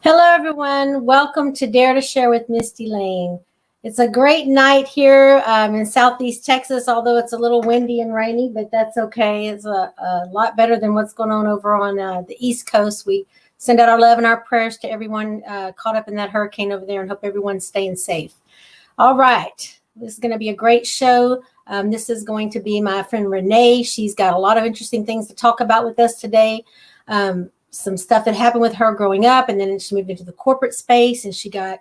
Hello, everyone. Welcome to Dare to Share with Mistie Layne. It's a great night here in Southeast Texas, although it's a little windy and rainy, but that's okay. It's a lot better than what's going on over on the East Coast. We send out our love and our prayers to everyone caught up in that hurricane over there and hope everyone's staying safe. All right. This is going to be a great show. This is going to be my friend Renee. She's got a lot of interesting things to talk about with us today. Some stuff that happened with her growing up, and then she moved into the corporate space, and she got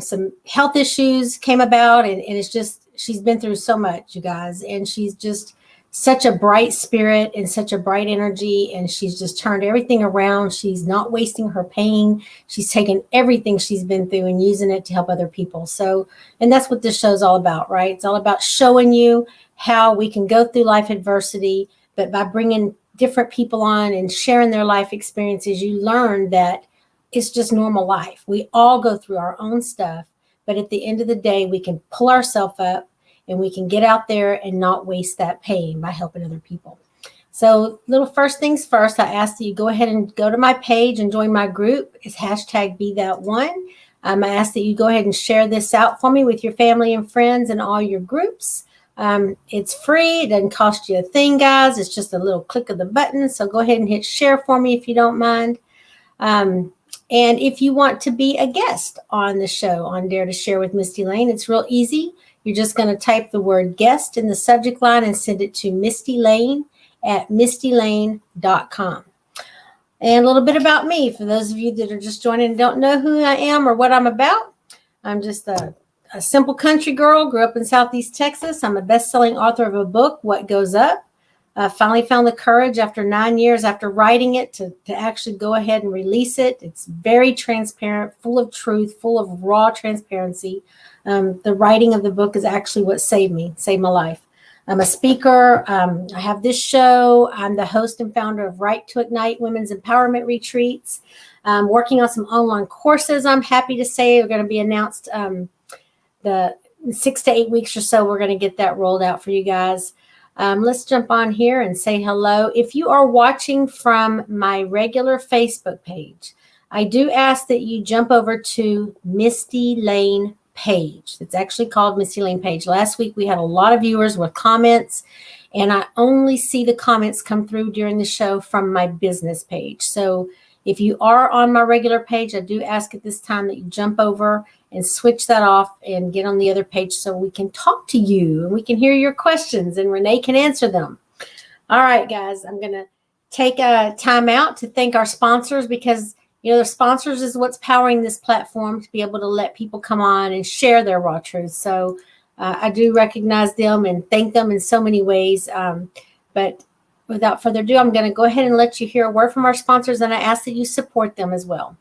some health issues came about, and it's just, she's been through so much, you guys, and she's just such a bright spirit and such a bright energy, and she's just turned everything around. She's not wasting her pain. She's taken everything she's been through and using it to help other people. So, and that's what this show's all about, right? It's all about showing you how we can go through life adversity, but by bringing different people on and sharing their life experiences, you learn that it's just normal life. We all go through our own stuff, but at the end of the day, we can pull ourselves up and we can get out there and not waste that pain by helping other people. So, little first things first, I ask that you go ahead and go to my page and join my group. It's #BeThatOne. I ask that you go ahead and share this out for me with your family and friends and all your groups. It's free. It doesn't cost you a thing, guys. It's just a little click of the button. So go ahead and hit share for me if you don't mind. And if you want to be a guest on the show on Dare to Share with Mistie Layne, it's real easy. You're just going to type the word guest in the subject line and send it to Mistie Layne at mistielayne.com. And a little bit about me, for those of you that are just joining and don't know who I am or what I'm about. I'm just a simple country girl, grew up in Southeast Texas. I'm a best-selling author of a book, What Goes Up. Finally found the courage after 9 years after writing it to actually go ahead and release it. It's very transparent, full of truth, full of raw transparency. The writing of the book is actually what saved my life. I'm a speaker. I have this show. I'm the host and founder of Right to Ignite Women's Empowerment Retreats. I'm working on some online courses, I'm happy to say, are going to be announced the 6 to 8 weeks or so. We're going to get that rolled out for you guys. Let's jump on here and say hello. If you are watching from my regular Facebook page, I do ask that you jump over to Mistie Layne page. It's actually called Mistie Layne page. Last week we had a lot of viewers with comments, and I only see the comments come through during the show from my business page. So if you are on my regular page, I do ask at this time that you jump over and switch that off and get on the other page so we can talk to you and we can hear your questions and Renee can answer them. All right, guys, I'm going to take a time out to thank our sponsors, because, you know, the sponsors is what's powering this platform to be able to let people come on and share their raw truth. So I do recognize them and thank them in so many ways. But without further ado, I'm going to go ahead and let you hear a word from our sponsors, and I ask that you support them as well.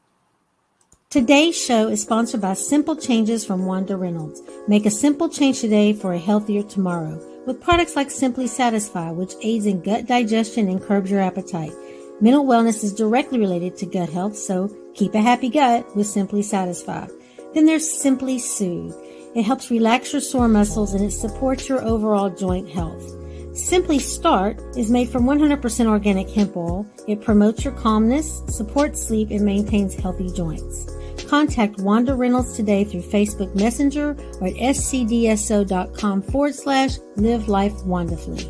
Today's show is sponsored by Simple Changes from Wanda Reynolds. Make a simple change today for a healthier tomorrow with products like Simply Satisfy, which aids in gut digestion and curbs your appetite. Mental wellness is directly related to gut health, so keep a happy gut with Simply Satisfy. Then there's Simply Soothe. It helps relax your sore muscles and it supports your overall joint health. Simply Start is made from 100% organic hemp oil. It promotes your calmness, supports sleep, and maintains healthy joints. Contact Wanda Reynolds today through Facebook Messenger or at scdso.com/live life wonderfully.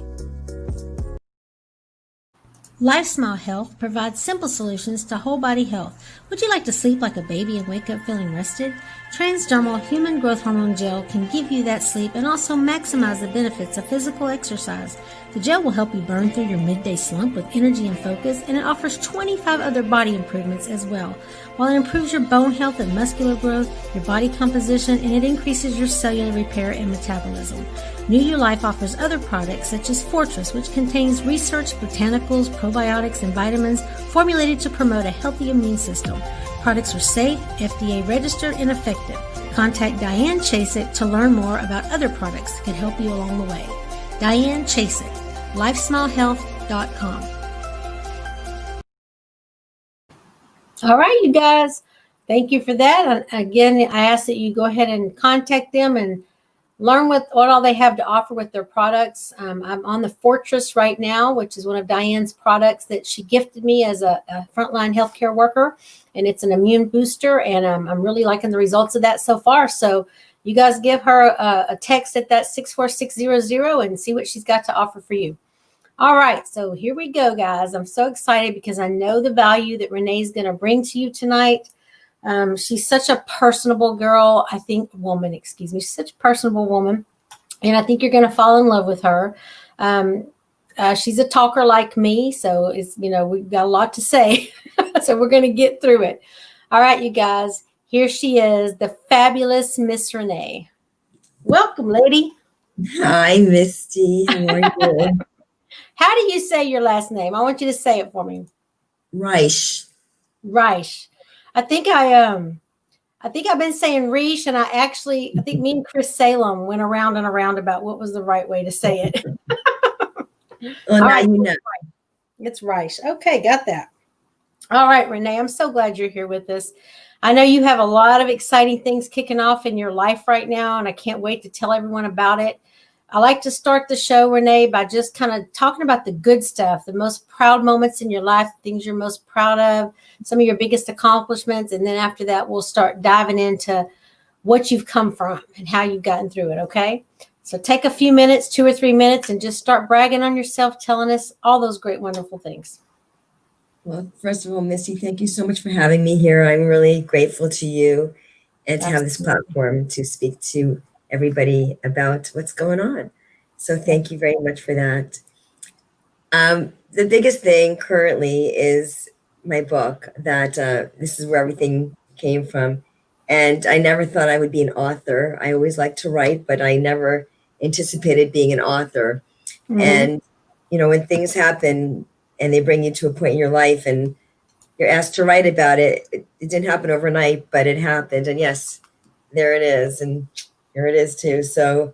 LifeSmile Health provides simple solutions to whole body health. Would you like to sleep like a baby and wake up feeling rested? Transdermal Human Growth Hormone Gel can give you that sleep and also maximize the benefits of physical exercise. The gel will help you burn through your midday slump with energy and focus, and it offers 25 other body improvements as well. While it improves your bone health and muscular growth, your body composition, and it increases your cellular repair and metabolism. New Your Life offers other products such as Fortress, which contains researched botanicals, probiotics, and vitamins formulated to promote a healthy immune system. Products are safe, FDA registered, and effective. Contact Diane Chasik to learn more about other products that can help you along the way. Diane Chasik, LifeSmileHealth.com. All right, you guys. Thank you for that. Again, I ask that you go ahead and contact them and learn what all they have to offer with their products. I'm on the Fortress right now, which is one of Diane's products that she gifted me as a frontline healthcare worker, and it's an immune booster, and I'm really liking the results of that so far. So you guys give her a text at that 64600 and see what she's got to offer for you. All right, so here we go, guys. I'm so excited because I know the value that Renee's going to bring to you tonight. She's such a personable girl, she's such a personable woman, and I think you're going to fall in love with her. She's a talker like me, so we've got a lot to say, so we're going to get through it. All right, you guys, here she is, the fabulous Miss Renee. Welcome, lady. Hi, Misty. How are you? How do you say your last name? I want you to say it for me. Reich. I think I've been saying Reish, and I think me and Chris Salem went around and around about what was the right way to say it. Well, now you know. It's Reich. Okay, got that. All right, Renee, I'm so glad you're here with us. I know you have a lot of exciting things kicking off in your life right now, and I can't wait to tell everyone about it. I like to start the show, Renee, by just kind of talking about the good stuff, the most proud moments in your life, things you're most proud of, some of your biggest accomplishments. And then after that, we'll start diving into what you've come from and how you've gotten through it. Okay. So take a few minutes, 2 or 3 minutes, and just start bragging on yourself, telling us all those great, wonderful things. Well, first of all, Misty, thank you so much for having me here. I'm really grateful to you and to have this platform to speak to everybody about what's going on. So thank you very much for that. The biggest thing currently is my book, that this is where everything came from. And I never thought I would be an author. I always liked to write, but I never anticipated being an author. Mm-hmm. And, when things happen and they bring you to a point in your life and you're asked to write about it, it didn't happen overnight, but it happened. And yes, there it is. And here it is too. So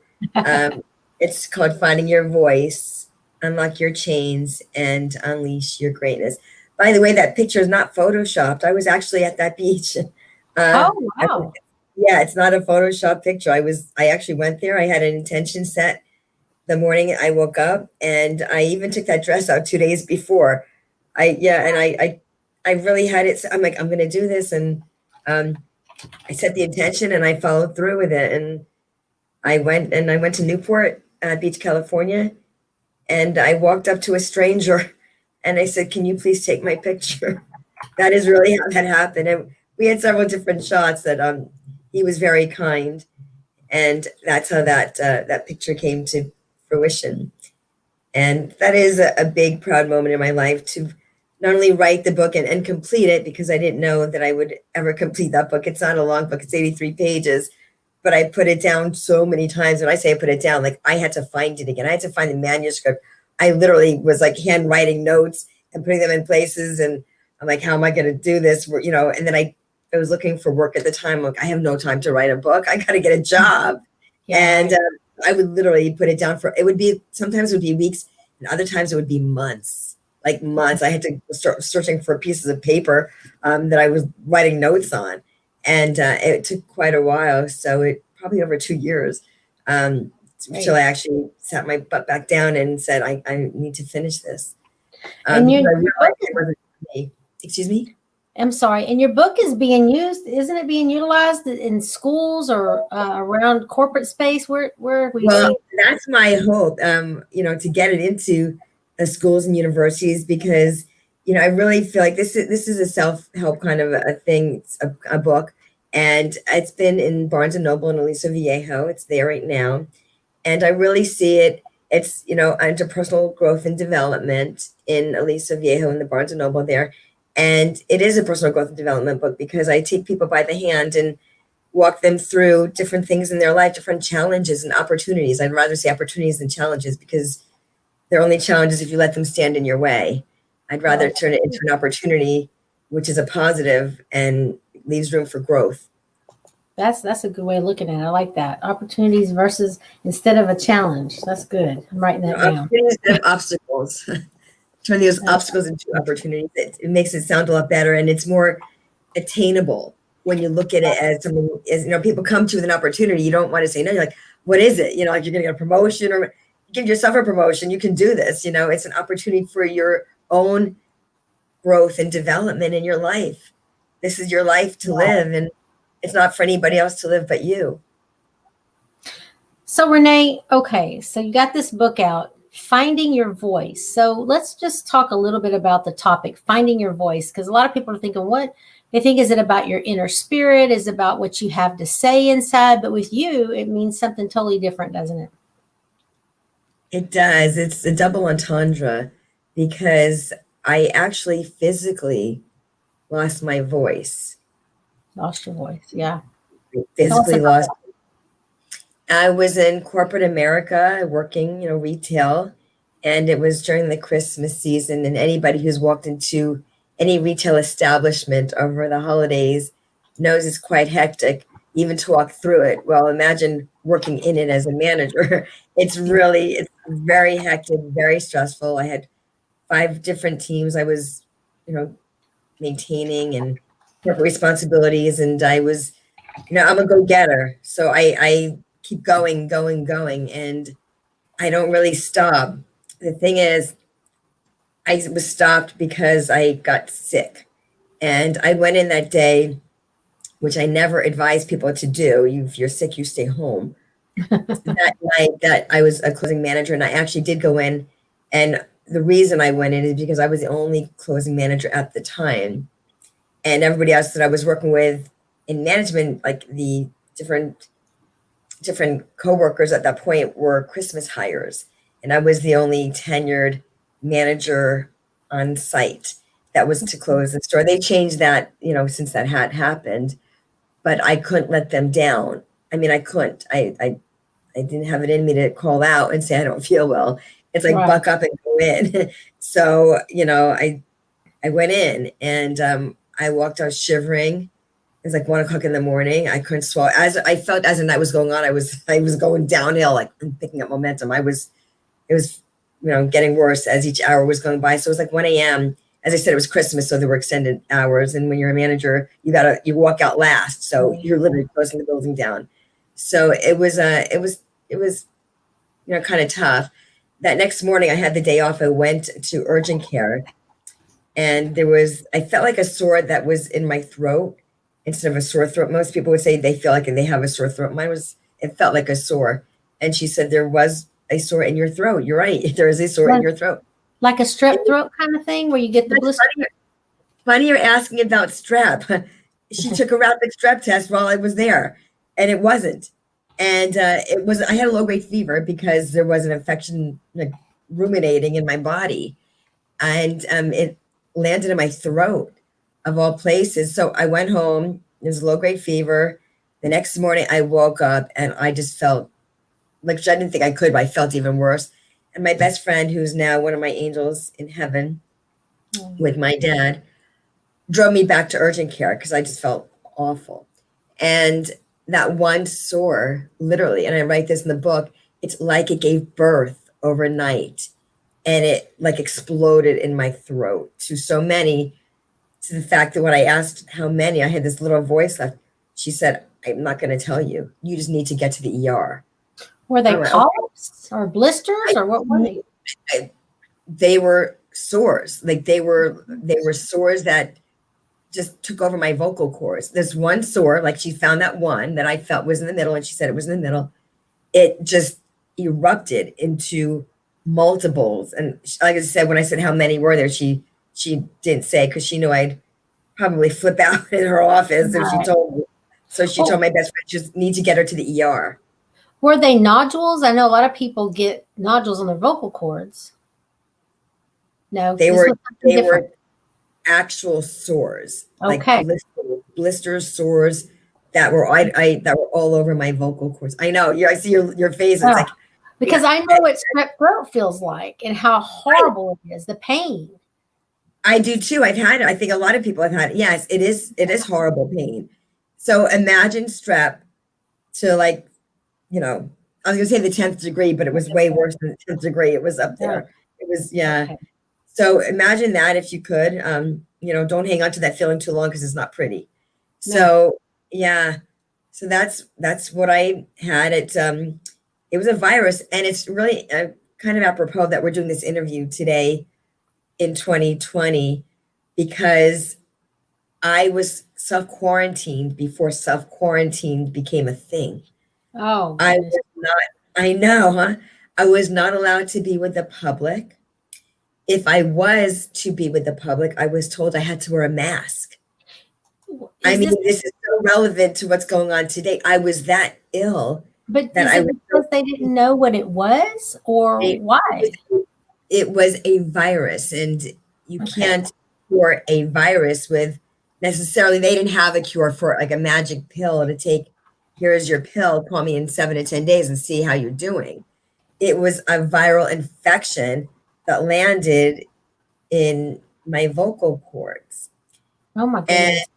it's called Finding Your Voice, Unlock Your Chains, and Unleash Your Greatness. By the way, that picture is not photoshopped. I was actually at that beach. Oh, wow. It's not a Photoshop picture. I actually went there. I had an intention set the morning I woke up, and I even took that dress out 2 days before. I really had it. I'm like, I'm going to do this. And I set the intention and I followed through with it. And I went to Newport Beach, California, and I walked up to a stranger and I said, "Can you please take my picture?" That is really how that happened. And we had several different shots that he was very kind. And that's how that picture came to fruition. And that is a big, proud moment in my life, to not only write the book and complete it, because I didn't know that I would ever complete that book. It's not a long book. It's 83 pages. But I put it down so many times. When I say I put it down, like, I had to find it again. I had to find the manuscript. I literally was like handwriting notes and putting them in places. And I'm like, how am I going to do this? And then I was looking for work at the time. Like, I have no time to write a book. I got to get a job. Yeah. And I would literally put it down sometimes it would be weeks, and other times it would be months. Like months. I had to start searching for pieces of paper that I was writing notes on. And it took quite a while. So it probably over 2 years until I actually sat my butt back down and said, I need to finish this. And excuse me? I'm sorry. And your book is being used, isn't it being utilized in schools or around corporate space? Where are we? Well, that's my hope, to get it into schools and universities, because I really feel like this is a self-help kind of a thing. It's a book, and it's been in Barnes & Noble and Aliso Viejo. It's there right now. And I really see it. It's, under personal growth and development in Aliso Viejo and the Barnes & Noble there. And it is a personal growth and development book, because I take people by the hand and walk them through different things in their life, different challenges and opportunities. I'd rather say opportunities than challenges, because they're only challenges if you let them stand in your way. I'd rather turn it into an opportunity, which is a positive and leaves room for growth. That's a good way of looking at it. I like that. Opportunities versus instead of a challenge. That's good. I'm writing that down. Instead of obstacles. Turn those obstacles into opportunities. It makes it sound a lot better, and it's more attainable. when you look at it as something, as people come to with an opportunity, you don't want to say no. You're like, what is it? Like you're going to get a promotion or give yourself a promotion. You can do this. It's an opportunity for your own growth and development in your life. This is your life to live, and it's not for anybody else to live but you. So Renee, okay, so you got this book out, Finding Your Voice. So let's just talk a little bit about the topic, finding your voice, because a lot of people are thinking, what? They think, is it about your inner spirit? Is it about what you have to say inside? But with you, it means something totally different, doesn't it? It does. It's a double entendre because I actually physically lost my voice. Lost your voice, yeah. Physically lost. I was in corporate America working, retail, and it was during the Christmas season. And anybody who's walked into any retail establishment over the holidays knows it's quite hectic, even to walk through it. Well, imagine working in it as a manager. It's very hectic, very stressful. I had 5 different teams I was, maintaining and corporate responsibilities, and I was, I'm a go-getter. So I keep going, and I don't really stop. The thing is, I was stopped because I got sick. And I went in that day, which I never advise people to do. If you're sick, you stay home. That night that I was a closing manager, and I actually did go in. And the reason I went in is because I was the only closing manager at the time. And everybody else that I was working with in management, like the different coworkers at that point, were Christmas hires. And I was the only tenured manager on site that was to close the store. They changed that, since that had happened, but I couldn't let them down. I mean, I couldn't. I didn't have it in me to call out and say I don't feel well. It's like, right, buck up and go in. So, I went in, and I walked out shivering. It was like 1 o'clock in the morning. I couldn't swallow. As I felt as the night was going on, I was going downhill, like picking up momentum. It was, getting worse as each hour was going by. So it was like 1 a.m. As I said, it was Christmas, so there were extended hours. And when you're a manager, you walk out last. So you're literally closing the building down. So it was kind of tough. That next morning, I had the day off. I went to urgent care, and I felt like a sore that was in my throat instead of a sore throat. Most people would say they feel like they have a sore throat. It felt like a sore. And she said, there was a sore in your throat. You're right. There is a sore in your throat. Like a strep throat kind of thing where you get the blister? Funny you're asking about strep. She took a rapid strep test while I was there, and it wasn't. And I had a low-grade fever because there was an infection ruminating in my body. And it landed in my throat, of all places. So I went home. It was a low-grade fever. The next morning, I woke up, and I just felt like, I didn't think I could, but I felt even worse. And my best friend, who's now one of my angels in heaven with my dad, drove me back to urgent care because I just felt awful. And that one sore, literally, and I write this in the book, it's like it gave birth overnight. And it like exploded in my throat to so many, to the fact that when I asked how many, I had this little voice left. She said, I'm not going to tell you. You just need to get to the ER. Were they polyps or blisters or what were they? They were sores. Like they were sores that just took over my vocal cords. This one sore, like she found that one that I felt was in the middle, and she said it was in the middle. It just erupted into multiples. And like I said, when I said how many were there, she didn't say, because she knew I'd probably flip out in her office if she told me. So she told my best friend, just need to get her to the ER. Were they nodules? I know a lot of people get nodules on their vocal cords. No, they were actual sores. Okay. Like blisters, sores that were that were all over my vocal cords. I know. I see your face. It's like, because I know what strep throat feels like and how horrible it is, the pain. I do too. I've had it. I think a lot of people have had it. Yes, it is horrible pain. So imagine strep to like, I was going to say the 10th degree, but it was way worse than the 10th degree. It was up there. It was, yeah. Okay. So imagine that if you could, don't hang on to that feeling too long because it's not pretty. No. So yeah, so that's what I had. It was a virus, and it's really kind of apropos that we're doing this interview today in 2020 because I was self quarantined before self quarantine became a thing. Oh I goodness. was not. I know, huh? I was not allowed to be with the public. If I was to be with the public, I was told I had to wear a mask. I Is mean, this, this is so relevant to what's going on today. I was that ill but that is I it was because they didn't know what it was or it was why? it was a virus, and you Okay. can't cure a virus with necessarily they didn't have a cure for like a magic pill to take. Here's your pill, call me in 7 to 10 days and see how you're doing. It was a viral infection that landed in my vocal cords. Oh my And goodness.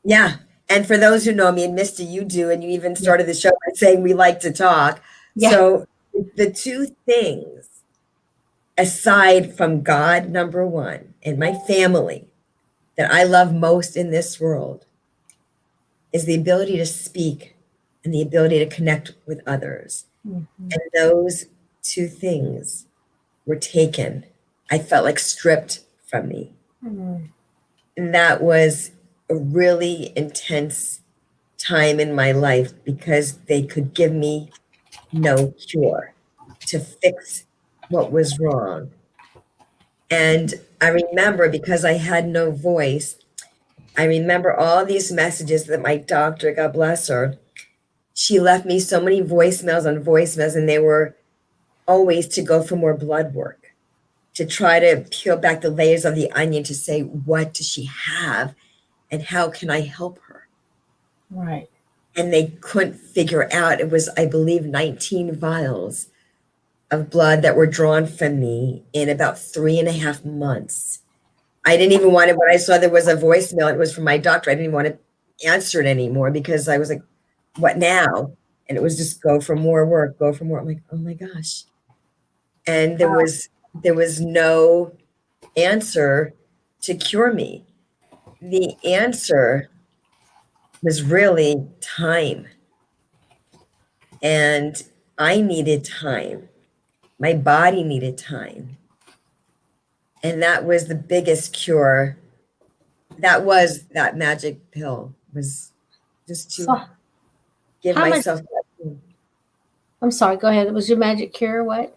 yeah, and for those who know me, and Misty, you do, and you even Yeah. started the show by saying we like to talk. Yeah. So the two things, aside from God, number one, and my family, that I love most in this world is the ability to speak and the ability to connect with others. Mhm. And those two things were taken. I felt like stripped from me. Mm. And that was a really intense time in my life because they could give me no cure to fix what was wrong. And I remember because I had no voice, I remember all these messages that my doctor, God bless her, she left me so many voicemails on voicemails, and they were always to go for more blood work, to try to peel back the layers of the onion to say, what does she have and how can I help her? Right. And they couldn't figure out. It was, I believe, 19 vials of blood that were drawn from me in about 3.5 months. I didn't even want to, when I saw there was a voicemail, it was from my doctor. I didn't even want to answer it anymore because I was like, what now? And it was just go for more work, go for more. I'm like, oh my gosh. And there was no answer to cure me. The answer was really time. And I needed time. My body needed time. And that was the biggest cure. That was that magic pill, was just to So give how much, myself I'm sorry, go ahead. Was your magic cure what?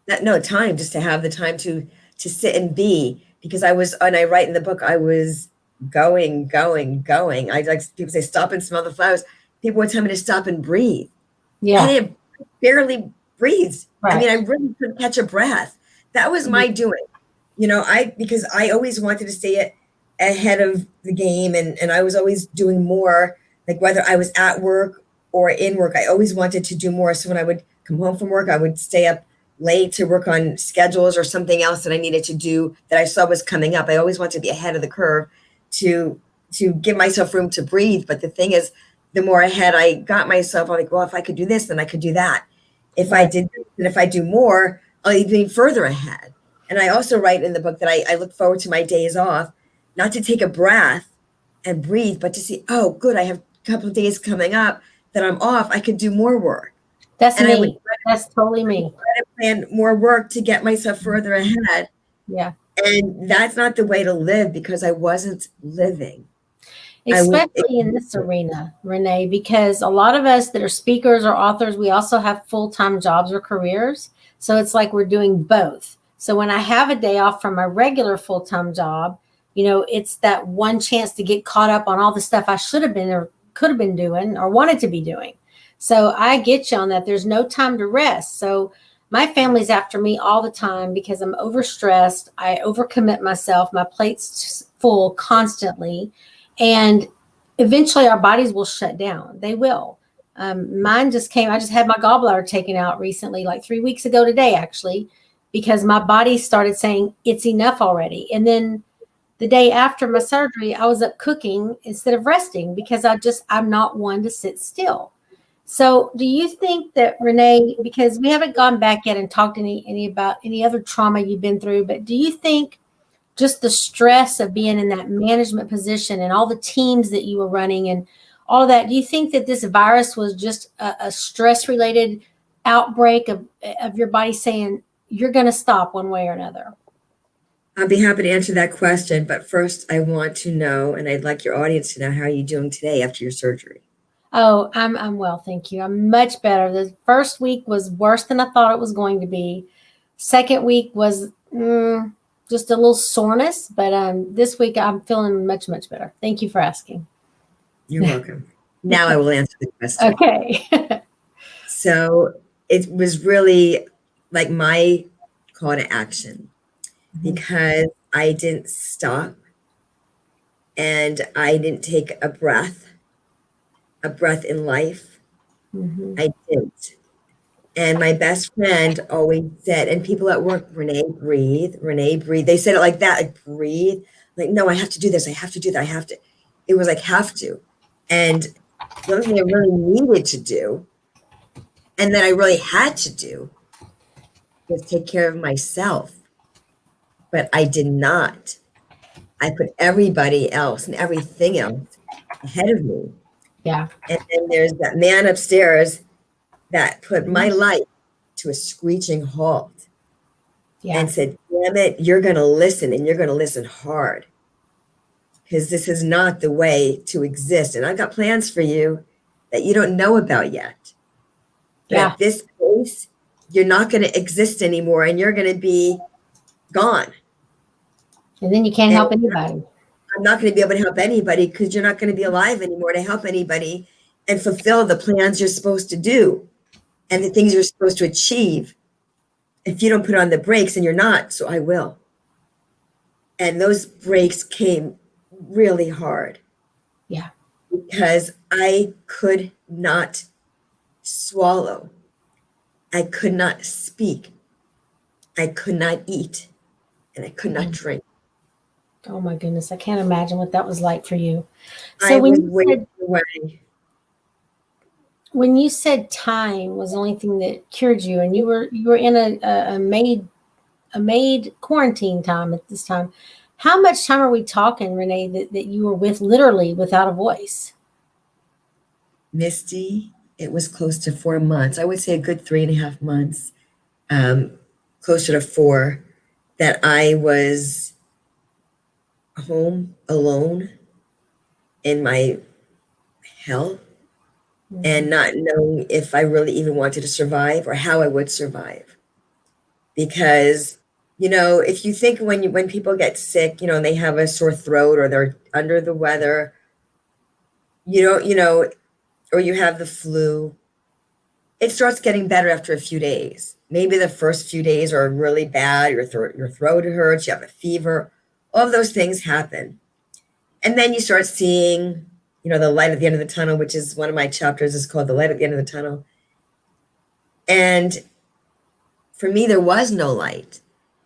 that no time, just to have the time to sit and be, because I was, and I write in the book, I was going. I like people say stop and smell the flowers. People would tell me to stop and breathe. I Yeah. didn't barely breathe. I mean, Right. I really couldn't catch a breath. That was Mhm. my doing. I because I always wanted to stay ahead of the game, and I was always doing more, like whether I was at work or in work, I always wanted to do more. So when I would come home from work, I would stay up late to work on schedules or something else that I needed to do that I saw was coming up. I always wanted to be ahead of the curve to to give myself room to breathe. But the thing is, the more ahead I got myself, I'm like, well, if I could do this, then I could do that. If I Right. did this, and if I do more, I'll even be further ahead. And I also write in the book that I look forward to my days off, not to take a breath and breathe, but to see, oh, good, I have a couple of days coming up that I'm off. I could do more work. That's And I would me. That's totally try me. to plan more work to get myself further ahead. Yeah. And that's not the way to live because I wasn't living. I was Especially in this arena, Renee, because a lot of us that are speakers or authors, we also have full-time jobs or careers. So it's like we're doing both. So when I have a day off from my regular full-time job, it's that one chance to get caught up on all the stuff I should have been or could have been doing or wanted to be doing. So I get you on that. There's no time to rest. So my family's after me all the time because I'm overstressed. I overcommit myself. My plate's full constantly. And eventually our bodies will shut down. They will. Mine just came, I just had my gallbladder taken out recently, like 3 weeks ago today, actually, because my body started saying it's enough already. And then the day after my surgery, I was up cooking instead of resting because I'm not one to sit still. So do you think that, Renee, because we haven't gone back yet and talked any about any other trauma you've been through, but do you think just the stress of being in that management position and all the teams that you were running and all of that. Do you think that this virus was just a stress related outbreak of your body saying you're going to stop one way or another? I'll be happy to answer that question, but first I want to know, and I'd like your audience to know, how are you doing today after your surgery? Oh, I'm well, thank you. I'm much better. The first week was worse than I thought it was going to be. Second week was just a little soreness, but this week I'm feeling much, much better. Thank you for asking. You're welcome. Now I will answer the question. Okay. So it was really like my call to action because I didn't stop and I didn't take a breath in life. Mhm. I didn't. And my best friend always said, and people at work, Renee, breathe, Renee, breathe. They said it like that, like breathe. Like, no, I have to do this. I have to do that. I have to. It was like, have to. And the only thing I really needed to do, and that I really had to do, was take care of myself. But I did not. I put everybody else and everything else ahead of me. Yeah. And then there's that man upstairs that put my life to a screeching halt Yeah. and said, damn it, you're going to listen, and you're going to listen hard, because this is not the way to exist. And I've got plans for you that you don't know about yet. But Yeah. at this pace, you're not going to exist anymore, and you're going to be gone. And then you can't And help anybody. I'm not going to be able to help anybody because you're not going to be alive anymore to help anybody and fulfill the plans you're supposed to do and the things you're supposed to achieve. If you don't put on the brakes, and you're not, so I will. And those brakes came really hard. Yeah. Because I could not swallow. I could not speak. I could not eat. And I could not drink. Oh my goodness. I can't imagine what that was like for you. I So was wasting away. when you said time was the only thing that cured you, and you were in a maid quarantine time at this time, how much time are we talking, Renee, that you were with literally without a voice? Misty, it was close to 4 months. I would say a good 3.5 months, closer to 4, that I was home alone in my hell and not knowing if I really even wanted to survive or how I would survive. Because, if you think when people get sick, and they have a sore throat or they're under the weather, you don't, or you have the flu, it starts getting better after a few days. Maybe the first few days are really bad. Your throat hurts, you have a fever, all of those things happen. And then you start seeing, the light at the end of the tunnel, which is one of my chapters is called The Light at the End of the Tunnel. And for me, there was no light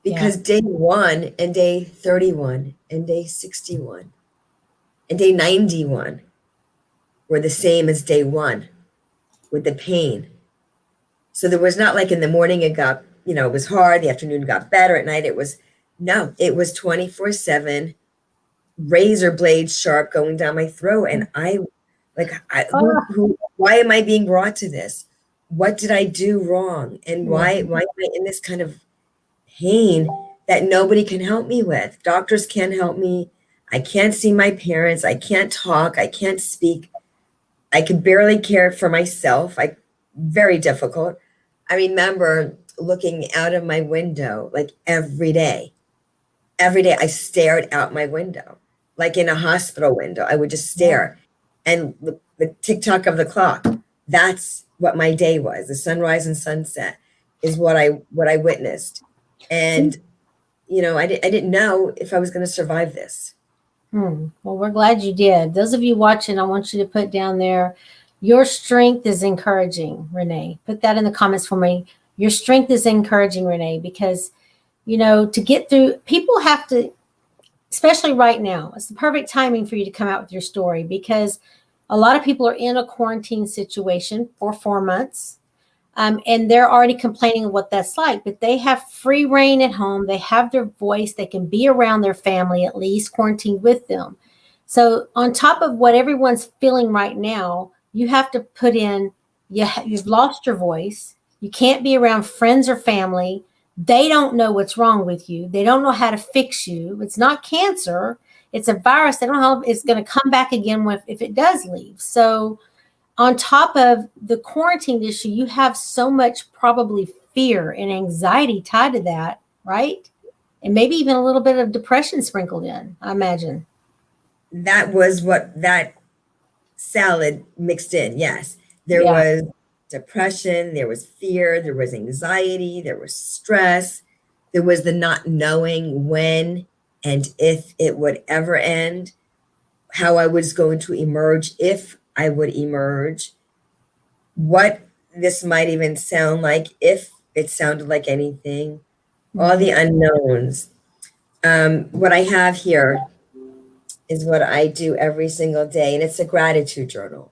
because day 1 and day 31 and day 61 and day 91 were the same as day 1 with the pain. So there was not like in the morning it got, it was hard. The afternoon got better. At night it was 24/7 razor blades sharp going down my throat. And why am I being brought to this? What did I do wrong? And why am I in this kind of pain that nobody can help me with? Doctors can't help me. I can't see my parents. I can't talk. I can't speak. I can barely care for myself. Very difficult. I remember looking out of my window like every day. Every day I stared out my window, like in a hospital window. I would just stare. And the tick-tock of the clock, that's what my day was. The sunrise and sunset is what I witnessed. And, I didn't know if I was going to survive this. Well, we're glad you did. Those of you watching, I want you to put down there, your strength is encouraging, Renee. Put that in the comments for me. Your strength is encouraging, Renee, because, to get through, people have to, especially right now, it's the perfect timing for you to come out with your story, because a lot of people are in a quarantine situation for 4 months. And they're already complaining of what that's like, but they have free reign at home. They have their voice. They can be around their family, at least quarantined with them. So on top of what everyone's feeling right now, you have to put in, you've lost your voice. You can't be around friends or family. They don't know what's wrong with you. They don't know how to fix you. It's not cancer. It's a virus. They don't know how it's going to come back again if it does leave. So on top of the quarantine issue, you have so much probably fear and anxiety tied to that, right? And maybe even a little bit of depression sprinkled in, I imagine. That was what that salad mixed in. Yes. There Yeah. was depression, there was fear, there was anxiety, there was stress, there was the not knowing when and if it would ever end, how I was going to emerge, if I would emerge, what this might even sound like, if it sounded like anything, all the unknowns. What I have here is what I do every single day, and it's a gratitude journal.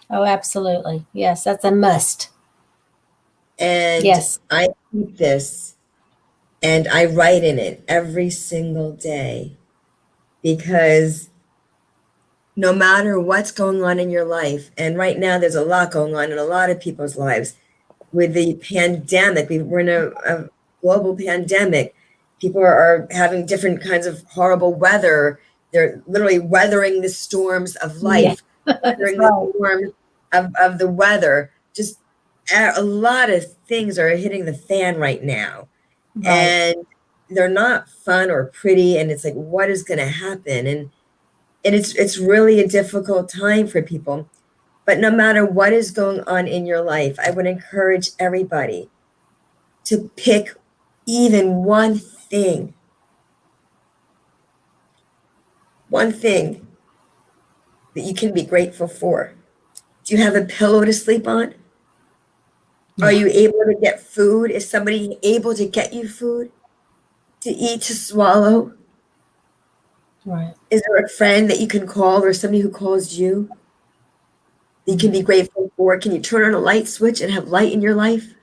Oh, absolutely. Yes, that's a must. And Yes. I keep this and I write in it every single day because no matter what's going on in your life, and right now there's a lot going on in a lot of people's lives with the pandemic, we're in a global pandemic. People are having different kinds of horrible weather. They're literally weathering the storms of life, weathering the storms of the weather. Just a lot of things are hitting the fan right now. Right. And they're not fun or pretty. And it's like, what is going to happen? And it's really a difficult time for people. But no matter what is going on in your life, I would encourage everybody to pick even one thing that you can be grateful for. Do you have a pillow to sleep on? Yeah. Are you able to get food? Is somebody able to get you food to eat, to swallow? Right. Is there a friend that you can call or somebody who calls you that you can be grateful for? Can you turn on a light switch and have light in your life?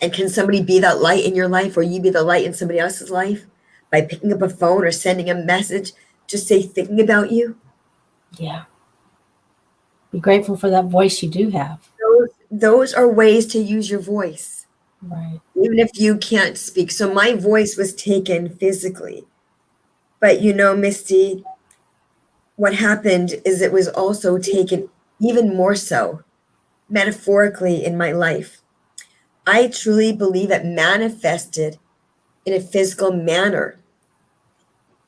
And can somebody be that light in your life, or you be the light in somebody else's life by picking up a phone or sending a message, just say thinking about you? Yeah. Be grateful for that voice you do have. Those are ways to use your voice. Right. Even if you can't speak. So my voice was taken physically. But you know, Misty, what happened is it was also taken even more so metaphorically in my life. I truly believe it manifested in a physical manner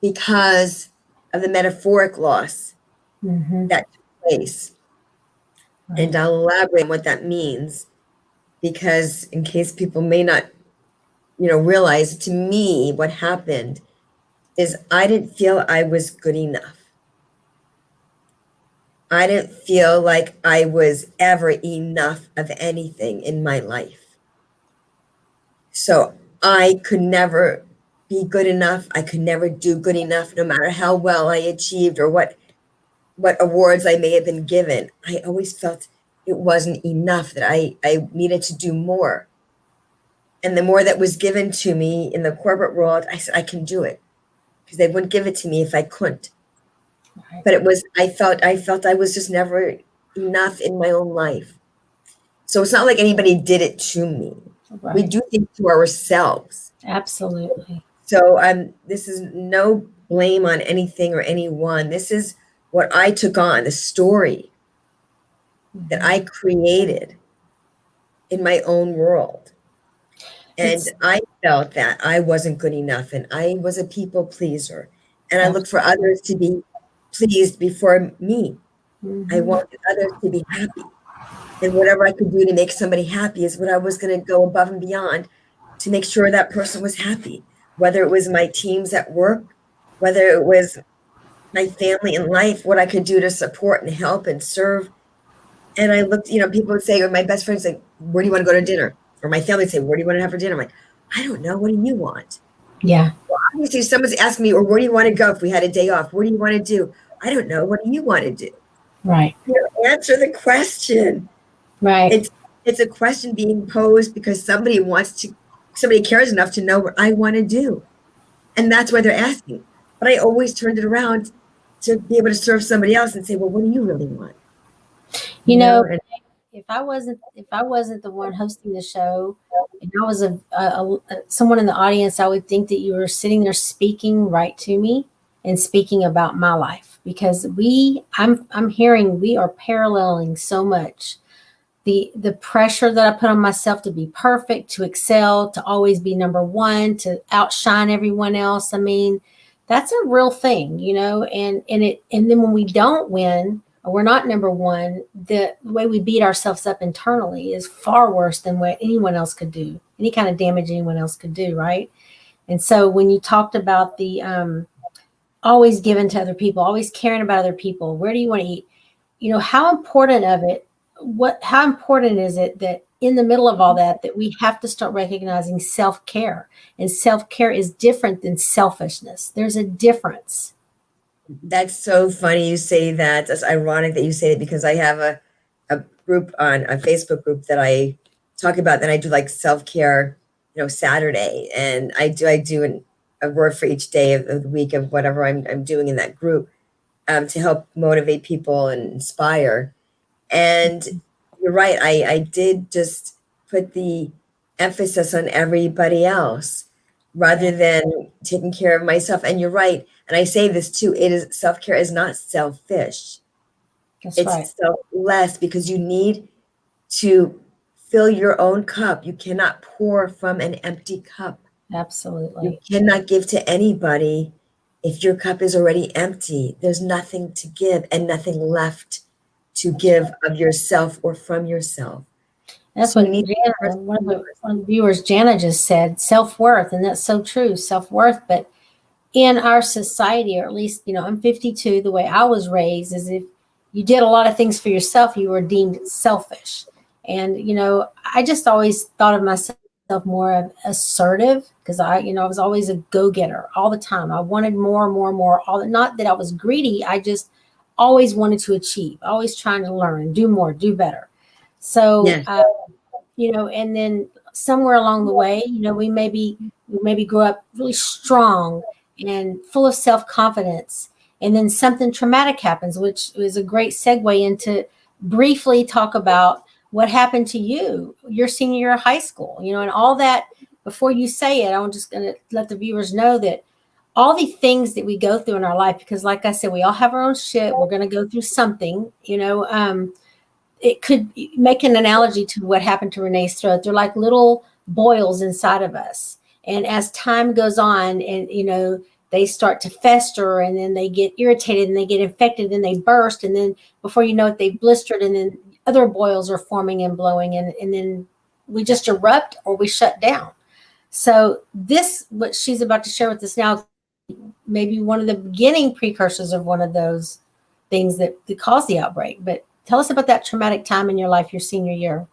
because of the metaphoric loss that took place. Right. And I'll elaborate on what that means because in case people may not, realize, to me, what happened is I didn't feel I was good enough. I didn't feel like I was ever enough of anything in my life. So I could never be good enough. I could never do good enough, no matter how well I achieved or what awards I may have been given. I always felt it wasn't enough, that I needed to do more. And the more that was given to me in the corporate world, I said, I can do it, because they wouldn't give it to me if I couldn't. Right. But I felt I was just never enough in my own life. So it's not like anybody did it to me. Right. We do things to ourselves. Absolutely. So this is no blame on anything or anyone. This is what I took on, the story that I created in my own world. And I felt that I wasn't good enough, and I was a people pleaser. And I looked for others to be pleased before me. I wanted others to be happy. And whatever I could do to make somebody happy is what I was going to go above and beyond to make sure that person was happy. Whether it was my teams at work, whether it was my family in life, what I could do to support and help and serve. And I looked, people would say, or my best friends say, where do you want to go to dinner? Or my family would say, where do you want to have for dinner? I'm like, I don't know. What do you want? Yeah. Well, obviously, someone's asking me, or where do you want to go if we had a day off? What do you want to do? I don't know. What do you want to do? Right. Answer the question. Right. it's a question being posed because somebody cares enough to know what I want to do. And that's why they're asking. But I always turned it around to be able to serve somebody else and say, well, what do you really want? You You know, know, and if I wasn't the one hosting the show, and I was someone in the audience, I would think that you were sitting there speaking right to me and speaking about my life, because I'm hearing we are paralleling so much. The pressure that I put on myself to be perfect, to excel, to always be number one, to outshine everyone else. I mean, that's a real thing, and then when we don't win or we're not number one, the way we beat ourselves up internally is far worse than what anyone else could do, any kind of damage anyone else could do, right? And so when you talked about the always giving to other people, always caring about other people, where do you want to eat? How important of it, how important is it that in the middle of all that we have to start recognizing self-care, and self-care is different than selfishness. There's a difference. that's so funny you say that. That's ironic that you say it because I have a group on a Facebook group that I talk about. Then I do like self-care, Saturday. And I do a word for each day of the week of whatever I'm doing in that group, to help motivate people and inspire. And you're right. I did just put the emphasis on everybody else rather than taking care of myself. And you're right. And I say this too, it is self-care is not selfish. That's right. It's selfless because you need to fill your own cup. You cannot pour from an empty cup. You Absolutely. cannot give to anybody if your cup is already empty. There's nothing to give and nothing left to That's give right. of yourself or from yourself. That's So you what need to Jana, first one of the viewers, Jana, just said, self-worth. And that's so true, self-worth. But in our society, or at least, I'm 52, the way I was raised is if you did a lot of things for yourself, you were deemed selfish. And, I just always thought of myself more of assertive, because I was always a go-getter all the time. I wanted more, more, more. Not that I was greedy. I just always wanted to achieve, always trying to learn, do more, do better. So, Yes. and then somewhere along the way, we maybe grew up really strong and full of self-confidence, and then something traumatic happens, which is a great segue into briefly talk about what happened to you your senior year of high school, and all that. Before you say it, I'm just going to let the viewers know that all the things that we go through in our life, because like I said, we all have our own shit. We're going to go through something, it could make an analogy to what happened to Renee's throat. They're like little boils inside of us. And as time goes on, and they start to fester, and then they get irritated, and they get infected, and they burst, and then before you know it, they've blistered, and then other boils are forming and blowing, and then we just erupt or we shut down. So this, what she's about to share with us now, maybe one of the beginning precursors of one of those things that caused the outbreak. But tell us about that traumatic time in your life, your senior year.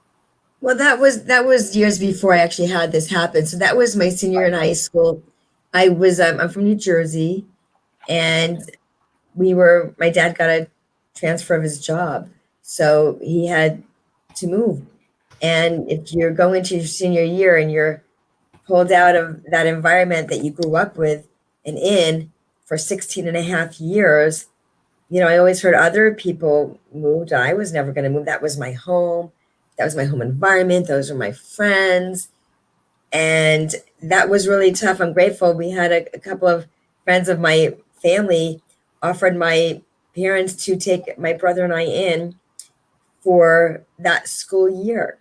Well, that was years before I actually had this happen. So that was my senior year in high school. I'm from New Jersey, and my dad got a transfer of his job, so he had to move. And if you're going to your senior year and you're pulled out of that environment that you grew up with and in for 16 and a half years, I always heard other people moved. I was never going to move. That was my home. That was my home environment. Those were my friends. And that was really tough. I'm grateful. We had a couple of friends of my family offered my parents to take my brother and I in for that school year,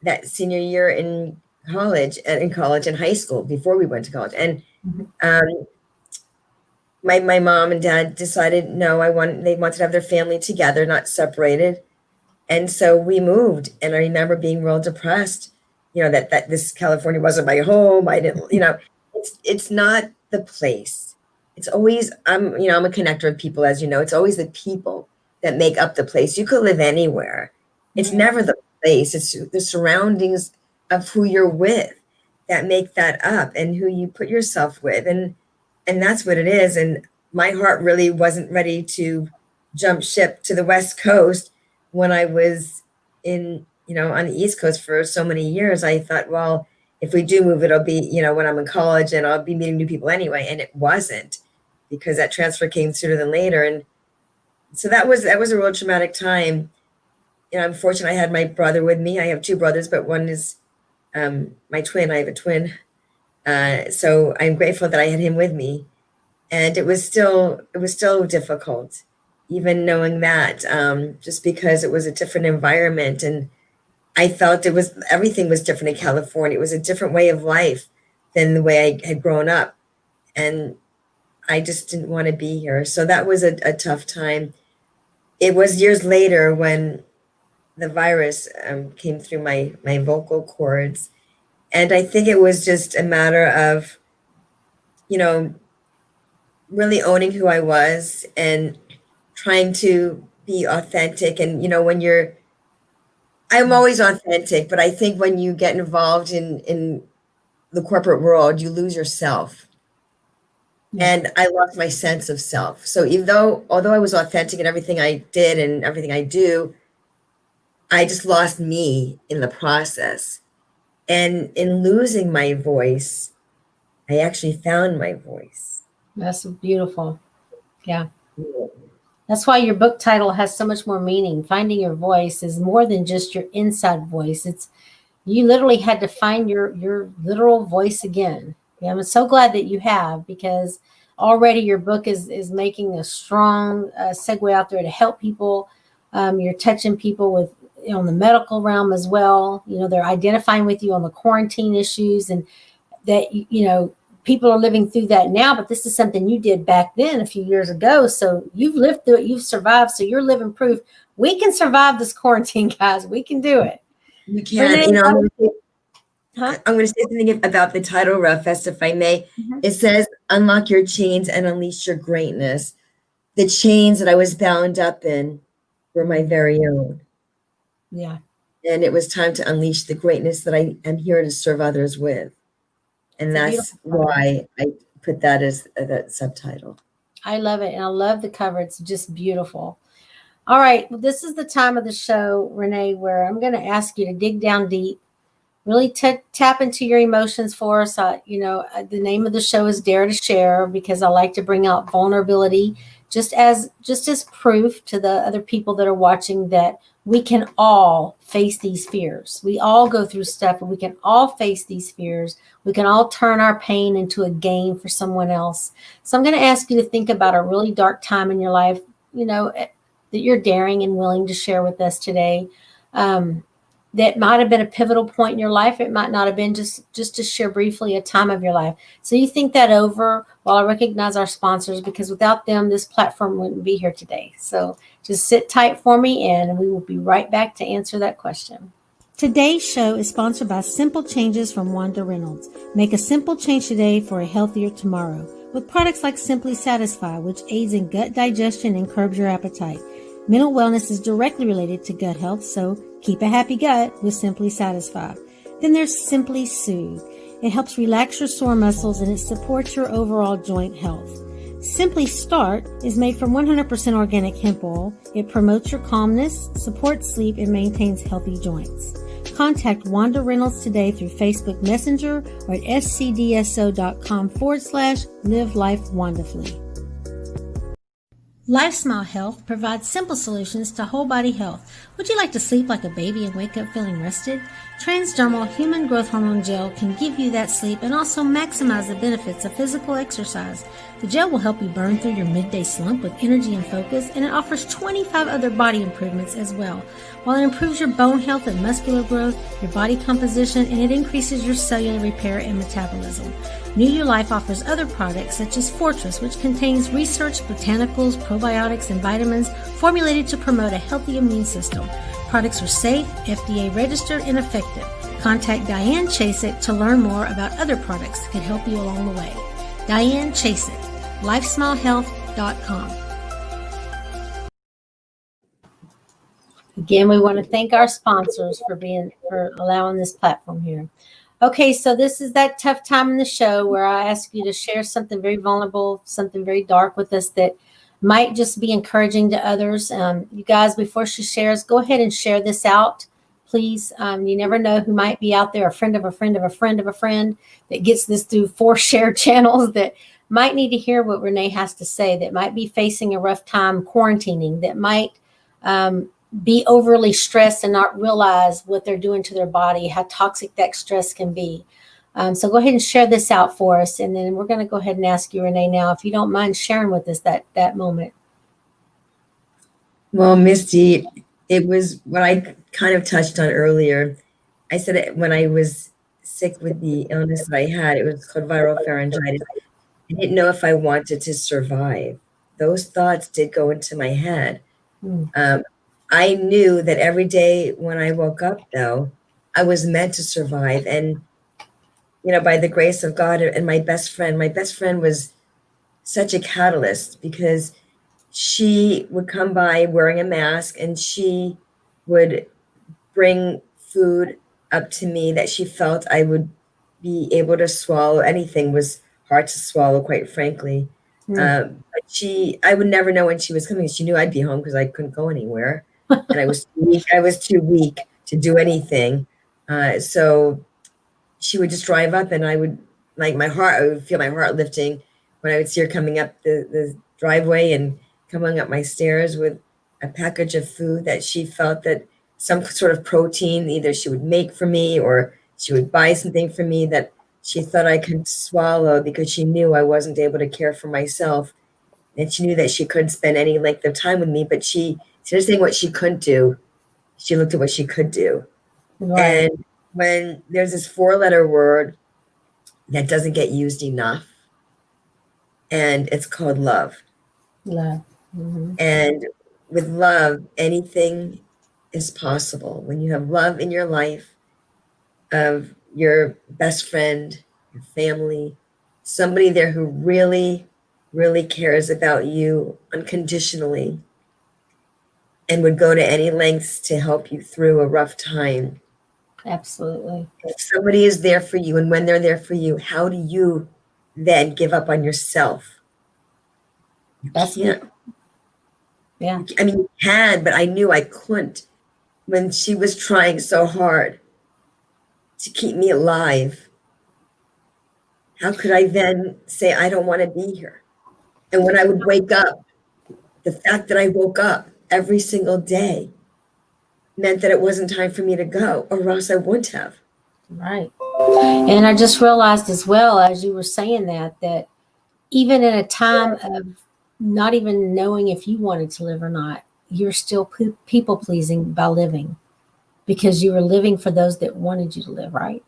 that senior year in college and high school before we went to college. And Mhm. um, my mom and dad decided no, they wanted to have their family together, not separated. And so we moved. And I remember being real depressed, that this California wasn't my home. I didn't, it's not the place. It's always I'm a connector of people, as you know. It's always the people that make up the place. You could live anywhere. It's Yeah. never the place. It's the surroundings of who you're with that make that up and who you put yourself with. And that's what it is. And my heart really wasn't ready to jump ship to the West Coast when I was on the East Coast for so many years, I thought, well, if we do move, it'll be, when I'm in college and I'll be meeting new people anyway. And it wasn't, because that transfer came sooner than later. And so that was a real traumatic time. I'm fortunate I had my brother with me. I have two brothers, but one is my twin. I have a twin. So I'm grateful that I had him with me. And it was still difficult, even knowing that, just because it was a different environment. And I felt everything was different in California. It was a different way of life than the way I had grown up. And I just didn't want to be here. So that was a tough time. It was years later when the virus came through my vocal cords. And I think it was just a matter of, really owning who I was and trying to be authentic. And, I'm always authentic, but I think when you get involved in the corporate world, you lose yourself. Yeah. And I lost my sense of self. So although I was authentic in everything I did and everything I do, I just lost me in the process. And in losing my voice, I actually found my voice. That's beautiful. Yeah. That's why your book title has so much more meaning. Finding your voice is more than just your inside voice. You literally had to find your literal voice again. Yeah, I'm so glad that you have, because already your book is making a strong segue out there to help people. You're touching people with on the medical realm as well. They're identifying with you on the quarantine issues, and that people are living through that now, but this is something you did back then a few years ago. So you've lived through it, you've survived. So you're living proof we can survive this quarantine, guys. We can do it. You can. Renee, I'm going to say something about the title, Fest, if I may. Mhm. It says, unlock your chains and unleash your greatness. The chains that I was bound up in were my very own. Yeah. And it was time to unleash the greatness that I am here to serve others with. And that's why I put that as that subtitle. I love it. And I love the cover. It's just beautiful. All right. Well, this is the time of the show, Renee, where I'm going to ask you to dig down deep, really tap into your emotions for us. The name of the show is Dare to Share, because I like to bring out vulnerability just as proof to the other people that are watching that we can all face these fears. We all go through stuff, and we can all face these fears. We can all turn our pain into a gain for someone else. So I'm going to ask you to think about a really dark time in your life, that you're daring and willing to share with us today. That might have been a pivotal point in your life. It might not have been, just to share briefly a time of your life. So you think that over while I recognize our sponsors, because without them, this platform wouldn't be here today. So just sit tight for me, and we will be right back to answer that question. Today's show is sponsored by Simple Changes from Wanda Reynolds. Make a simple change today for a healthier tomorrow with products like Simply Satisfy, which aids in gut digestion and curbs your appetite. Mental wellness is directly related to gut health, so keep a happy gut with Simply Satisfy. Then there's Simply Soothe. It helps relax your sore muscles, and it supports your overall joint health. Simply Start is made from 100% organic hemp oil. It promotes your calmness, supports sleep, and maintains healthy joints. Contact Wanda Reynolds today through Facebook Messenger or at scdso.com/live life wonderfully. LifeSmile Health provides simple solutions to whole body health. Would you like to sleep like a baby and wake up feeling rested? Transdermal Human Growth Hormone Gel can give you that sleep and also maximize the benefits of physical exercise. The gel will help you burn through your midday slump with energy and focus, and it offers 25 other body improvements as well. While it improves your bone health and muscular growth, your body composition, and it increases your cellular repair and metabolism. New Your Life offers other products such as Fortress, which contains researched botanicals, probiotics, and vitamins formulated to promote a healthy immune system. Products are safe, FDA registered, and effective. Contact Diane Chasik to learn more about other products that can help you along the way. Diane Chasik, LifeSmileHealth.com. Again, we want to thank our sponsors for allowing this platform here. Okay, so this is that tough time in the show where I ask you to share something very vulnerable, something very dark with us that might just be encouraging to others. You guys, before she shares, go ahead and share this out. please. You never know who might be out there, a friend of a friend of a friend of a friend that gets this through 4 shared channels that might need to hear what Renee has to say, that might be facing a rough time quarantining, that might be overly stressed and not realize what they're doing to their body, how toxic that stress can be. So go ahead and share this out for us. And then we're going to go ahead and ask you, Renee, now, if you don't mind sharing with us that moment. Well, Misty, it was what I kind of touched on earlier. I said it when I was sick with the illness that I had, it was called viral pharyngitis. I didn't know if I wanted to survive. Those thoughts did go into my head. Mm. I knew that every day when I woke up, though, I was meant to survive. And, by the grace of God and my best friend was such a catalyst because she would come by wearing a mask and she would bring food up to me that she felt I would be able to swallow. Anything was hard to swallow, quite frankly. But I would never know when she was coming. She knew I'd be home because I couldn't go anywhere, and I was too weak. I was too weak to do anything. So she would just drive up, and I would I would feel my heart lifting when I would see her coming up the driveway and coming up my stairs with a package of food that she felt that some sort of protein either she would make for me or she would buy something for me that she thought I could swallow because she knew I wasn't able to care for myself. And she knew that she couldn't spend any length of time with me, but instead of saying what she couldn't do, she looked at what she could do. Right. And when there's this 4-letter word that doesn't get used enough, and it's called love. Love. Mm-hmm. And with love, anything is possible. When you have love in your life of your best friend, your family, somebody there who really, really cares about you unconditionally and would go to any lengths to help you through a rough time. Absolutely. If somebody is there for you and when they're there for you, how do you then give up on yourself? You That's can't. good. Yeah. I mean, you can, but I knew I couldn't when she was trying so hard to keep me alive. How could I then say, I don't want to be here? And when I would wake up, the fact that I woke up every single day meant that it wasn't time for me to go, or else I wouldn't have. Right. And I just realized as well, as you were saying that even in a time of not even knowing if you wanted to live or not, you're still people pleasing by living because you were living for those that wanted you to live, right?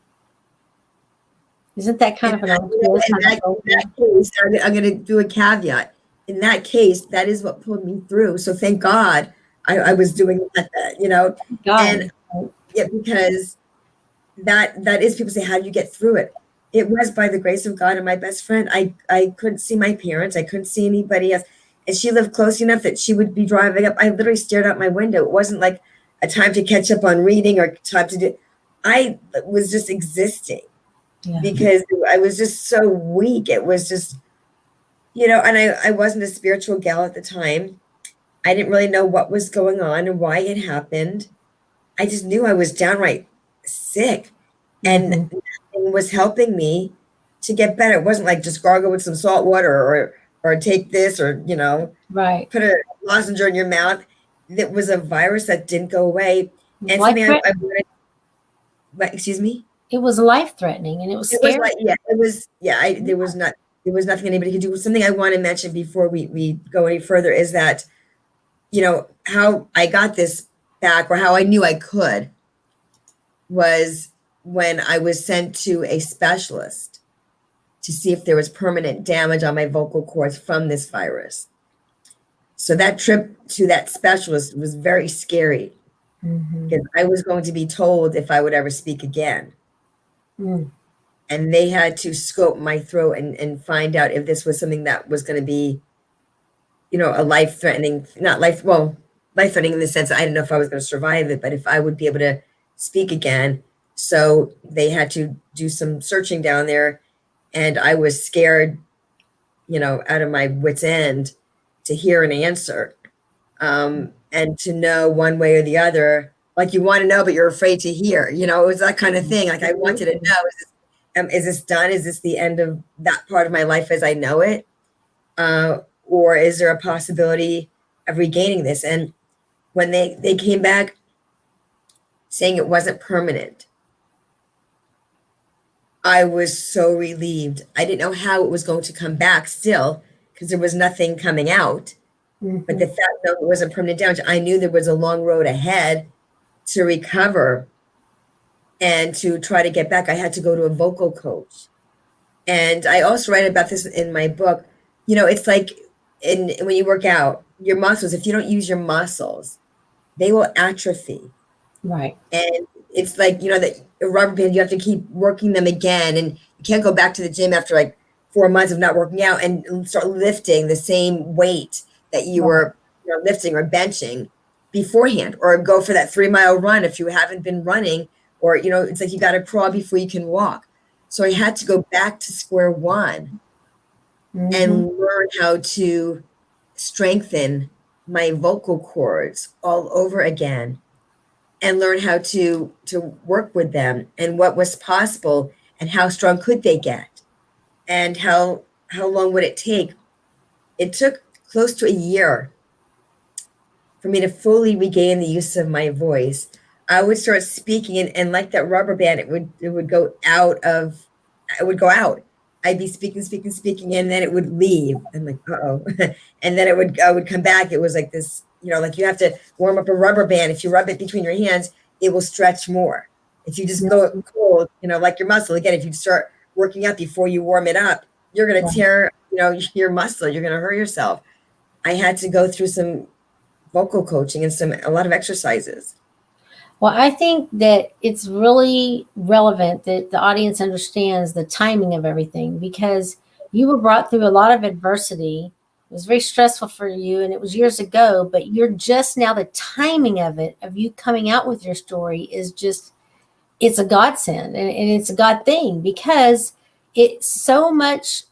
Isn't that kind of an old In that case, I'm going to do a caveat. In that case, that is what pulled me through. So thank God I was doing that, God. and yeah, because that is, people say, how do you get through it? It was by the grace of God and my best friend. I couldn't see my parents. I couldn't see anybody else. And she lived close enough that she would be driving up. I literally stared out my window. It wasn't like a time to catch up on reading or time to do. I was just existing because I was just so weak. It was just, and I wasn't a spiritual gal at the time. I didn't really know what was going on and why it happened. I just knew I was downright sick. And nothing was helping me to get better. It wasn't like just gargle with some salt water or take this or, right. put a lozenge in your mouth. It was a virus that didn't go away. And something I wanted, excuse me? It was life threatening and it was scary. There was nothing anybody could do. Something I want to mention before we go any further is that, how I got this back or how I knew I could was when I was sent to a specialist to see if there was permanent damage on my vocal cords from this virus. So that trip to that specialist was very scary because I was going to be told if I would ever speak again. And they had to scope my throat and find out if this was something that was going to be, a life-threatening, life-threatening in the sense that I didn't know if I was going to survive it, but if I would be able to speak again. So they had to do some searching down there, and I was scared, out of my wits' end to hear an answer, and to know one way or the other like you want to know, but you're afraid to hear. You know, it was that kind of thing. Like I wanted to know, is this done? Is this the end of that part of my life as I know it? Or is there a possibility of regaining this? And when they came back saying it wasn't permanent, I was so relieved. I didn't know how it was going to come back still because there was nothing coming out. But the fact that it wasn't permanent damage, I knew there was a long road ahead to recover and to try to get back. I had to go to a vocal coach. And I also write about this in my book. You know, it's like when you work out, your muscles, if you don't use your muscles, they will atrophy. Right. And it's like, you know, that rubber band, you have to keep working them again. And you can't go back to the gym after like 4 months of not working out and start lifting the same weight that you were, you know, lifting or benching beforehand, or go for that 3 mile run if you haven't been running, or, you know, it's like you got to crawl before you can walk. So I had to go back to square one and learn how to strengthen my vocal cords all over again, and learn how to work with them and what was possible and how strong could they get and how long would it take. It took close to a year for me to fully regain the use of my voice. I would start speaking, and like that rubber band, it would go out of, it would go out. I'd be speaking, and then it would leave. I'm like, uh-oh. And then I would come back. It was like this, you know, like you have to warm up a rubber band. If you rub it between your hands, it will stretch more. If you just go cold, you know, like your muscle, again, if you start working out before you warm it up, you're going to tear, you know, your muscle. You're going to hurt yourself. I had to go through some vocal coaching and a lot of exercises. Well, I think that it's really relevant that the audience understands the timing of everything, because you were brought through a lot of adversity. It was very stressful for you, and it was years ago, but you're just now, the timing of it, of you coming out with your story, is just, it's a godsend, and it's a God thing, because it's so much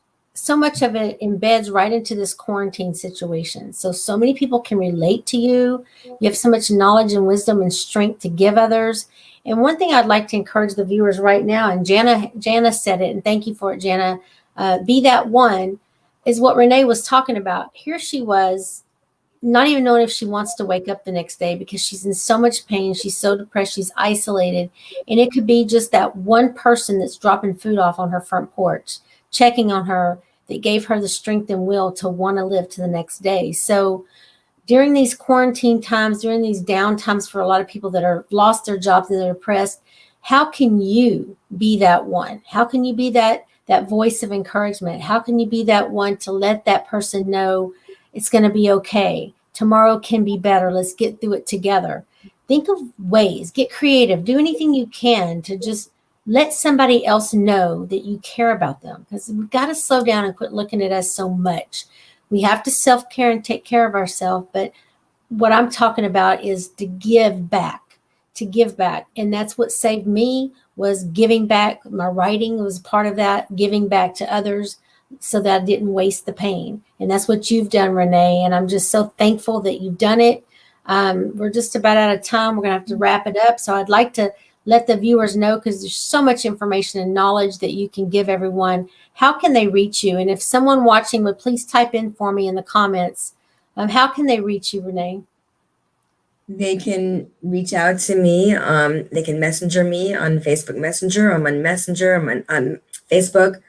of it embeds right into this quarantine situation. So many people can relate to you. You have so much knowledge and wisdom and strength to give others. And one thing I'd like to encourage the viewers right now, and Jana said it, and thank you for it, Jana, be that one, is what Renee was talking about. Here she was, not even knowing if she wants to wake up the next day because she's in so much pain. She's so depressed. She's isolated. And it could be just that one person that's dropping food off on her front porch, checking on her, that gave her the strength and will to want to live to the next day. So during these quarantine times, during these down times for a lot of people that are lost their jobs and they're depressed, how can you be that one? How can you be that voice of encouragement? How can you be that one to let that person know it's going to be okay? Tomorrow can be better. Let's get through it together. Think of ways, get creative, do anything you can to just let somebody else know that you care about them, because we've got to slow down and quit looking at us so much. We have to self-care and take care of ourselves. But what I'm talking about is to give back, And that's what saved me, was giving back. My writing was part of that, giving back to others so that I didn't waste the pain. And that's what you've done, Renee. And I'm just so thankful that you've done it. We're just about out of time. We're going to have to wrap it up. So I'd like to let the viewers know, because there's so much information and knowledge that you can give everyone. How can they reach you? And if someone watching would please type in for me in the comments, how can they reach you, Renee? They can reach out to me. They can messenger me on Facebook Messenger. I'm on Messenger. I'm on Facebook.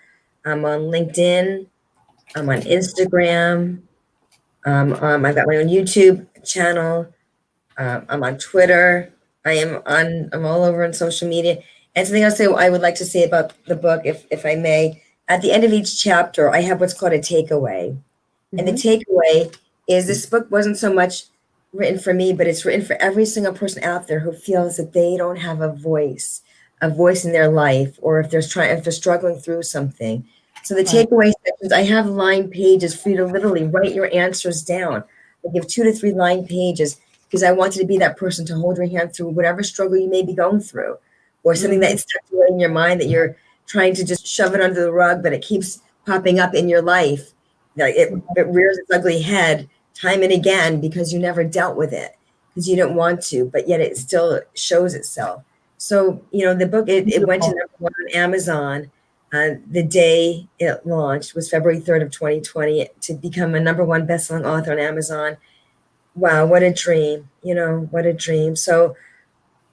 I'm on LinkedIn. I'm on Instagram. I've got my own YouTube channel. I'm on Twitter. I'm all over on social media. And something else I would like to say about the book, if I may, at the end of each chapter, I have what's called a takeaway. And the takeaway is, this book wasn't so much written for me, but it's written for every single person out there who feels that they don't have a voice in their life, or if they're struggling through something. So the takeaway sections, I have line pages for you to literally write your answers down. I give 2 to 3 line pages, because I wanted to be that person to hold your hand through whatever struggle you may be going through, or something that's stuck in your mind that you're trying to just shove it under the rug, but it keeps popping up in your life. Like it rears its ugly head time and again because you never dealt with it. because you didn't want to, but yet it still shows itself. So, the book, it went to Beautiful. number one on Amazon. The day it launched was February 3rd of 2020 to become a number one best-selling author on Amazon. Wow, what a dream, what a dream. So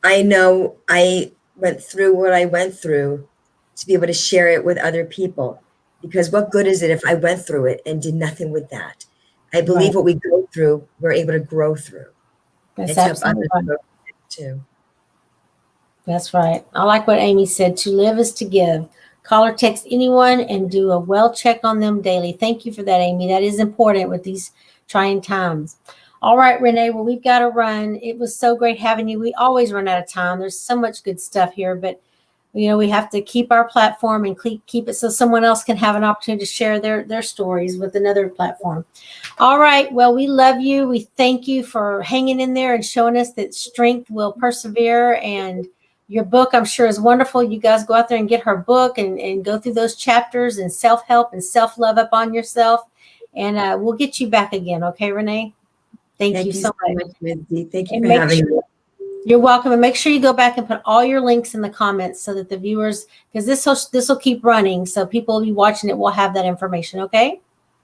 I know I went through what I went through to be able to share it with other people. Because what good is it if I went through it and did nothing with that? I Right. believe what we go through, we're able to grow through That's and to help absolutely others right. grow too. That's right. I like what Amy said. To live is to give. Call or text anyone and do a well check on them daily. Thank you for that, Amy. That is important with these trying times. All right, Renee. Well, we've got to run. It was so great having you. We always run out of time. There's so much good stuff here, but we have to keep our platform and keep it so someone else can have an opportunity to share their stories with another platform. All right. Well, we love you. We thank you for hanging in there and showing us that strength will persevere. And your book, I'm sure, is wonderful. You guys go out there and get her book and go through those chapters and self-help and self-love up on yourself. And we'll get you back again. Okay, Renee? Thank you Thank you so so much. much, Misty. Thank you And for make having sure me. you're welcome. And make sure you go back and put all your links in the comments so that the viewers, because this will keep running. So people will be watching it. Will have that information. Okay.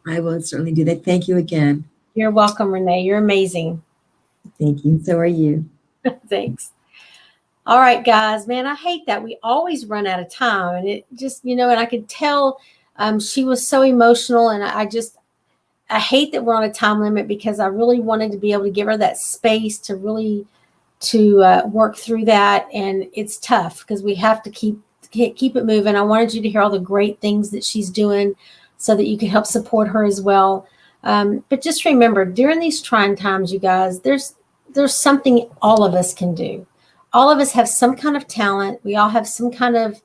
I will certainly do that. Thank you again. You're welcome, Renee. You're amazing. Thank you. So are you. Thanks. All right, guys, man, I hate that. We always run out of time. And it just, and I could tell she was so emotional. And I hate that we're on a time limit because I really wanted to be able to give her that space to really work through that. And it's tough because we have to keep it moving. I wanted you to hear all the great things that she's doing so that you can help support her as well. But just remember, during these trying times, you guys, there's something all of us can do. All of us have some kind of talent. We all have some kind of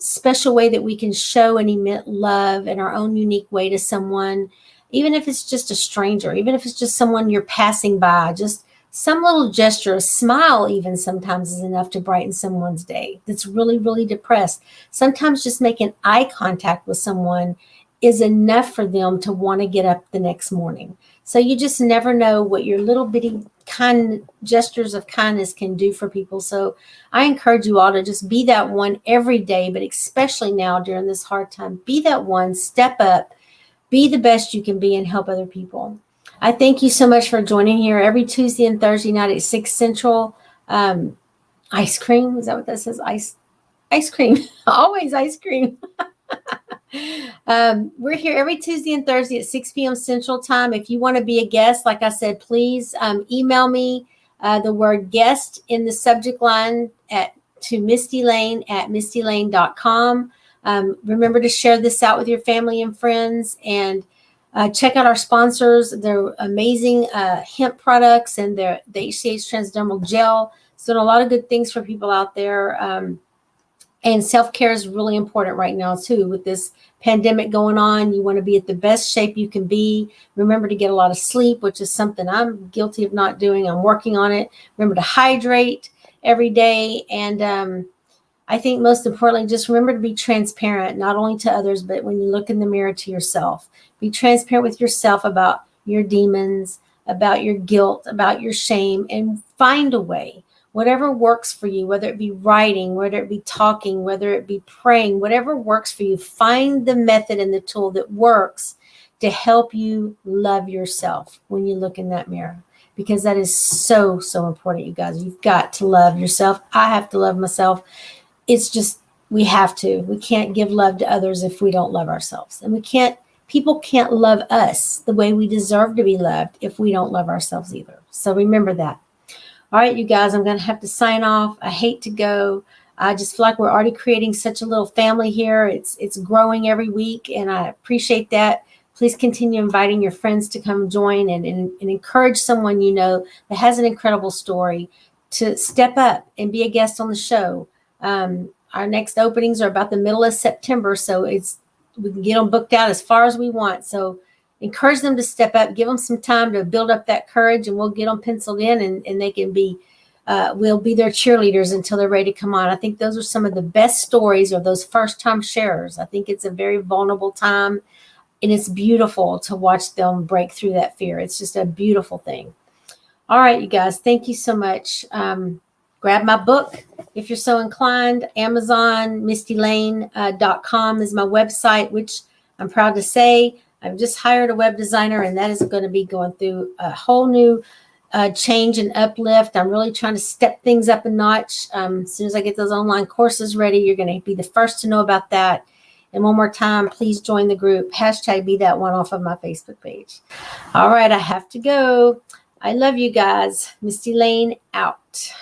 special way that we can show and emit love in our own unique way to someone, even if it's just a stranger, even if it's just someone you're passing by, just some little gesture, a smile even sometimes is enough to brighten someone's day that's really, really depressed. Sometimes just making eye contact with someone is enough for them to want to get up the next morning. So you just never know what your little bitty kind gestures of kindness can do for people. So I encourage you all to just be that one every day, but especially now during this hard time, be that one, step up, be the best you can be and help other people. I thank you so much for joining here every Tuesday and Thursday night at 6 Central. Ice cream, is that what that says? Ice cream, always ice cream. We're here every Tuesday and Thursday at 6 p.m. Central Time. If you want to be a guest, like I said, please email me the word guest in the subject line to Mistie Layne at mistielayne.com. Remember to share this out with your family and friends, and check out our sponsors. They're amazing hemp products, and the HCH transdermal gel. It's doing a lot of good things for people out there. And self-care is really important right now too. With this pandemic going on, you want to be at the best shape you can be. Remember to get a lot of sleep, which is something I'm guilty of not doing. I'm working on it. Remember to hydrate every day. And I think most importantly, just remember to be transparent, not only to others, but when you look in the mirror to yourself. Be transparent with yourself about your demons, about your guilt, about your shame, and find a way. Whatever works for you, whether it be writing, whether it be talking, whether it be praying, whatever works for you, find the method and the tool that works to help you love yourself when you look in that mirror. Because that is so, so important, you guys. You've got to love yourself. I have to love myself. It's just, we have to. We can't give love to others if we don't love ourselves. And people can't love us the way we deserve to be loved if we don't love ourselves either. So remember that. All right, you guys, I'm going to have to sign off. I hate to go. I just feel like we're already creating such a little family here. It's growing every week, and I appreciate that. Please continue inviting your friends to come join and encourage someone you know that has an incredible story to step up and be a guest on the show. Our next openings are about the middle of September, so we can get them booked out as far as we want. So encourage them to step up, give them some time to build up that courage, and we'll get them penciled in, and they can be, we'll be their cheerleaders until they're ready to come on. I think those are some of the best stories of those first time sharers. I think it's a very vulnerable time, and it's beautiful to watch them break through that fear. It's just a beautiful thing. All right, you guys, thank you so much. Grab my book if you're so inclined. Amazon, MistieLayne.com is my website, which I'm proud to say I've just hired a web designer, and that is going to be going through a whole new change and uplift. I'm really trying to step things up a notch. As soon as I get those online courses ready, you're going to be the first to know about that. And one more time, please join the group. Hashtag be that one off of my Facebook page. All right, I have to go. I love you guys. Mistie Layne out.